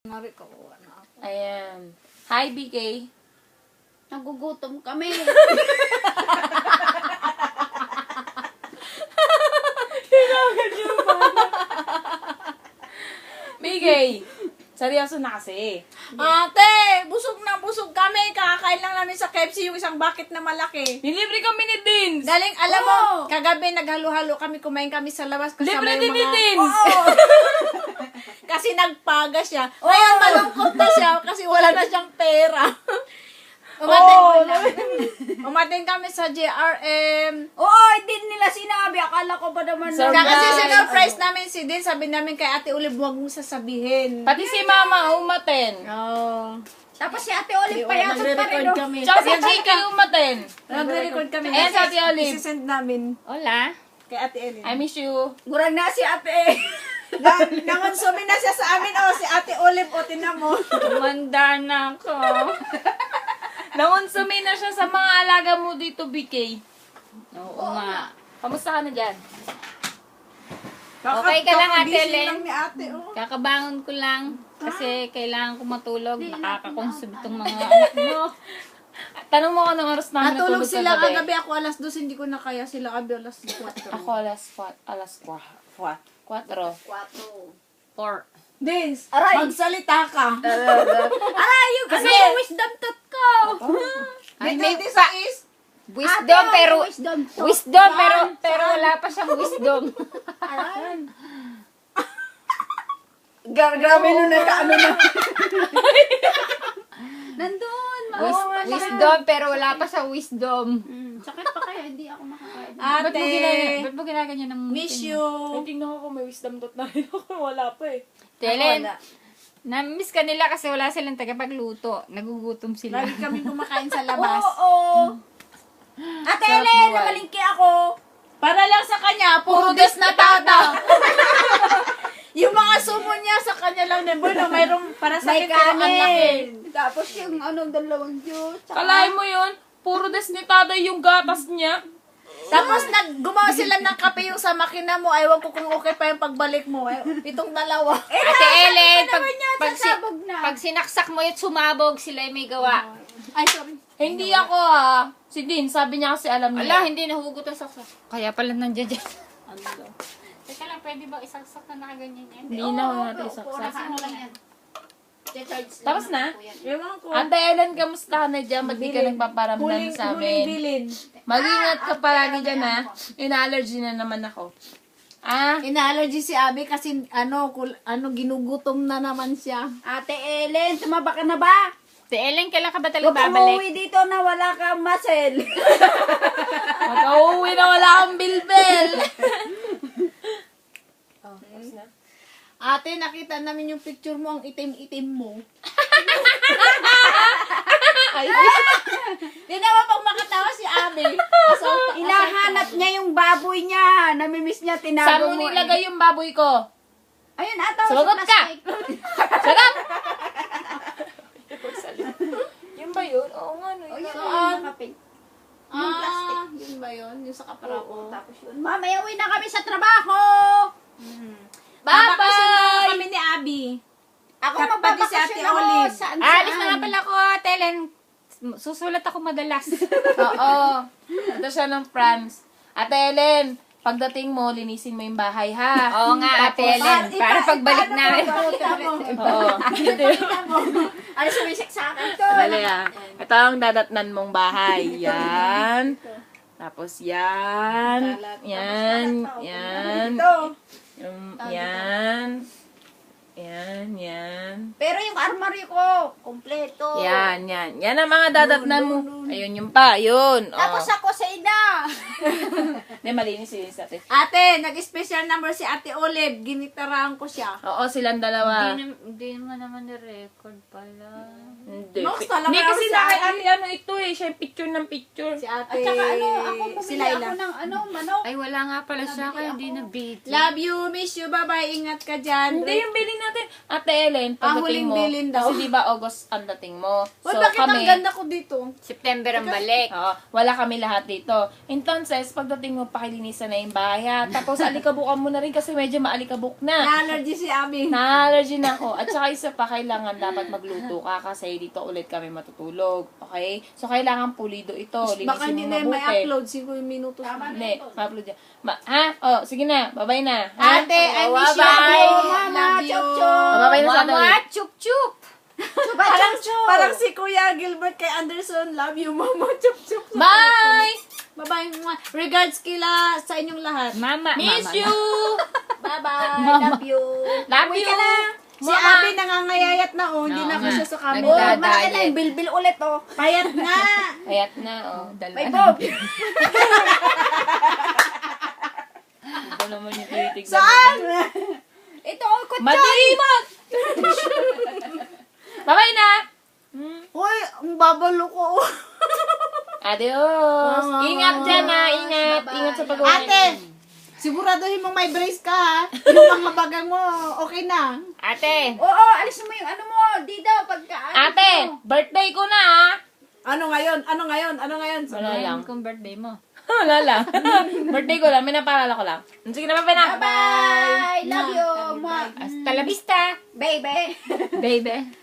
Mari, kawawa na ako. Ayan. Hi, BK. Nagugutom kami. BK, seryoso na kasi. Ate, busog na busog kami. Kakakain lang namin sa KFC yung isang bucket na malaki. Nilibre kami ni Dins. Daling, alam mo, kagabi naghalo-halo kami, kumain kami sa labas. Libre kasama din yung ni mga... Dins. Oo. Kasi nagpaga siya. Ngayon malungkot na siya kasi wala na siyang pera. Umating kami sa JRM. Oo, hindi nila sinabi. Akala ko pa naman Surprise. Kasi sinurprise namin si Din. Sabi namin kay Ate Olive, huwag mo sasabihin. Pati si Mama umaten. Oo. Tapos si Ate Olive pa yata pa rin. Nagre-record no? kami. Tsaka si Chika umaten. Nagre-record kami. Ayan si Ate Olive. Isisend namin Hola. kay Ate Ellen. I miss you. Murag na si Ate. Nangonsumin na siya sa amin. Si Ate Olive, tinan mo. Tumanda na ako. Nangonsumin na siya sa mga alaga mo dito, BK. Oo nga. Kamusta ka na dyan? Okay ka lang, Ate Kakabisi Ellen? lang ni Ate, Kakabangon ko lang kasi kailangan ko matulog. Nakakakonsum itong mga anak mo. Tanong mo ko ng oras namin Natulog sila kagabi. kagabi. Ako alas 2, hindi ko na kaya. Sila kagabi alas 4. Ako alas 4. 4. Dins, Aray! magsalita ka. Aray, yung kasi yung wisdom tooth ko. Ay, Dito, may this is... wisdom Ate, pero wisdom tooth. wisdom pero wala pa siyang wisdom. Aray. Grabe nung nagkaano na. Nandun. Wisdom pero wala pa siyang wisdom. Sakit pa kaya, hindi ako makakain. Ate, Ba't mo ginaganyan ng miss you. Tingnan ko kung may wisdom dot na rin ako. Wala pa eh. Telen, na-miss ka nila kasi wala silang tagapagluto. Nagugutom sila. Lagi kami kumakain sa labas. Oo. Ate Ellen, namalingki ako. Para lang sa kanya, puro des na tata. Yung mga sumo niya sa kanya lang din. Bueno, mayroong para sa May akin, pero ang laki. kanin. Tapos yung dalawang juice. Kalahin mo yun? Puro des ni Taday yung gatas niya. Tapos gumawa sila ng kape yung sa makina mo. Ewan ko kung okay pa yung pagbalik mo. Itong dalawa. Ate Ellen, sasabog na. pag sinaksak mo yung sumabog, sila yung may gawa. Ay, sorry. Hindi ako ha. Si Din, sabi niya kasi alam niya. Ala, hindi nahugot ang saksak. Kaya pala nandiyan dyan. Teka lang, pwede ba isaksak na nakaganyan yan? Hindi na ako natin saksak. Ano lang yan? Tapos na? Ewan ko. Ate Ellen, kamusta ka na dyan? Ba't di ka nagpaparamdam sa Huling amin? bilin. Mag-ingat ka palagi dyan ha. Ina-allergy na naman ako. Ah? Ina-allergy si Abby kasi ginugutom na naman siya. Ate Ellen, tumaba ka na ba? Si Ellen, kailan ka ba Huwag talaga kang babalik? umuwi dito na wala kang muscle. Mag-uwi na wala akong bilbel. Ate, nakita namin yung picture mo, ang itim-itim mo. Di naman pag makatawa si Abby. Hinahanap niya yung baboy niya. Namimiss niya, Saan tinago mo mo. nilagay yung baboy ko? Ayun, ata. Sumagot ka! Sarap! Yun ba yun? Oo nga, no. Ayun, Saan? nakapin. Yung plastic. Yun ba yun? Yung sa kaparako. Tapos yun. Mamaya uwi na kami sa trabaho. Bye-bye! Kami ni Abby. Ako Pati si magbabakasyon Ate ako. Olive. Saan? Alis na nga pala ko, Ate Ellen. Susulat ako madalas. Oo. Ito siya ng France. Ate Ellen, pagdating mo, linisin mo yung bahay, ha? Oo nga, Ate Ellen. Para pagbalik namin. Oo. Ano sumisik sa akin to? Dali ah. Ito ang dadatnan mong bahay. Yan. Tapos yan. Yan. Yan. Yan. Yan. Yan. Pero yung armory ko, kompleto. Yan. Yan. Yan ang mga dadatnan mo. Ayun yung pa. Ayun. Tapos Oh. ako sa ina. Hindi, malinis yun sa atin. Ate, nag-special number si Ate Olive. Ginitarahan ko siya. Oo, silang dalawa. Hindi mo naman na-record pala. Hindi. Nox, talaga Hindi kasi si na Ate. ano ito eh. Siya yung picture ng picture. Si Ate. At saka ako si bumili Laila. ako ng manok. Ay, wala nga pala siya, kaya hindi na-beat. Love you, miss you, bye-bye, ingat ka dyan. Hindi, yung bili na natin. Ate Ellen, pagdating huling mo, bilin daw. kasi di ba August ang dating mo. Uy, bakit ang ganda ko dito? September ang balik. Oo, wala kami lahat dito. Entonces, pagdating mo, pakilinisan na yung bahay, ha? Tapos, alikabukan mo na rin kasi medyo maalikabok na. Na-allergy si Abby. Na-allergy na ako. At saka isa pa, kailangan dapat magluto ka kasi dito ulit kami matutulog. Okay? So, kailangan pulido ito. Baka Linisin hindi mo na may mabuti. upload 5 minutos. Hindi, ma-upload yan. Ha? Oh, sige na. Bye-bye na. Ha? Ate, I miss you. Bye-bye. Mama, Love you. chup-chup. Oh, bye-bye na sa Mama, atin. chup-chup. Parang si Kuya Gilbert kay Anderson. Love you, Mama. Chup-chup. Bye! Bye-bye. Regards kila sa inyong lahat. Mama, Miss mama. you! Bye-bye. Love you. Love you! Si Abby nangangayayat na oh. Hindi Oo na nga. siya sa camera. Oh, Nagdadayet. malaki na yung bilbil ulit, oh. Payat nga. Ayat na, oh. May Bob. Ito naman yung tinitignan. Saan? Ito, oh, kutsa. Madirimot! Bye-bye na! Hoy, ang babalo ko. Adios! Ingat dyan, ha! Ingat! Ingat sa pag-uwi. Ate, siguraduhin mo may brace ka ha. Yung mga bagang mo, okay na. Ate! Oo, alis mo yung ano mo. Di daw, pagka... Ate! Birthday ko na, ha! Ano ngayon? Ano ngayon? Ano ngayon? Wala lang. Kung birthday mo. Wala lang. Birthday ko lang. May napaalala ko lang. Sige na, bye-bye na! Bye! Love you. Hasta la vista. Baby. Baby.